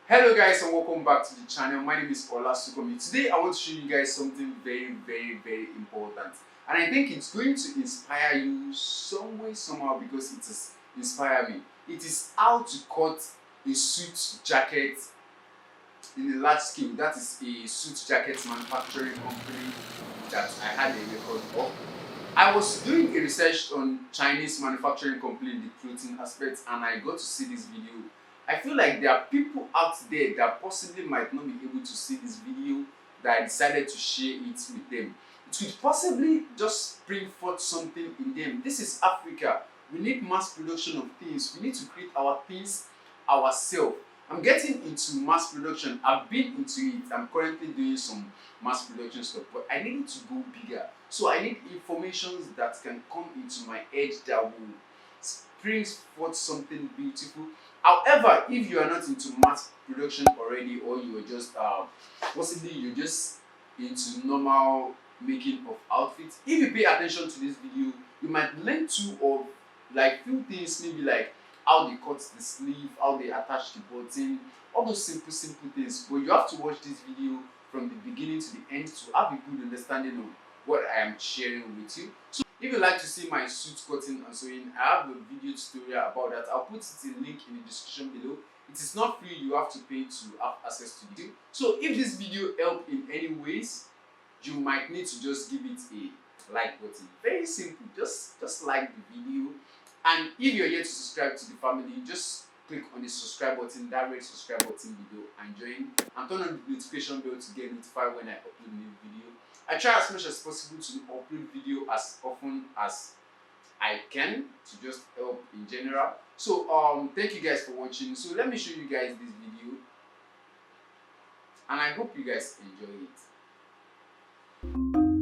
Hello guys and welcome back to the channel. My name is Ola Sukomi. Today I want to show you guys something very important, and I think it's going to inspire you some way somehow because it has inspired me. It is how to cut a suit jacket in a large scale. That is a suit jacket manufacturing company that I had a record of. I was doing a research on Chinese manufacturing company in the clothing aspect, and I got to see this video. I feel like there are people out there that possibly might not be able to see this video, that I decided to share it with them. It could possibly just bring forth something in them. This is Africa. We need mass production of things. We need to create our things ourselves. I'm getting into mass production. I've been into it. I'm currently doing some mass production stuff, but I needed to go bigger. So I need informations that can come into my head that will bring forth something beautiful. However, if you are not into mass production already, or you are just possibly you're just into normal making of outfits, if you pay attention to this video, you might learn two of like few things, maybe like how they cut the sleeve, how they attach the button, all those simple things. But you have to watch this video from the beginning to the end to have a good understanding of what I am sharing with you. So if you like to see my suit cutting and sewing, I have a video tutorial about that. I'll put it in link in the description below. It is not free, you have to pay to have access to the video. So if this video helped in any ways, you might need to just give it a like button. Very simple, just like the video. And if you're yet to subscribe to the family, just click on the subscribe button, that red subscribe button below, and join, and turn on the notification bell to get notified when I upload new video. I try as much as possible to upload video as often as I can, to just help in general. So thank you guys for watching. So let me show you guys this video, and I hope you guys enjoy it.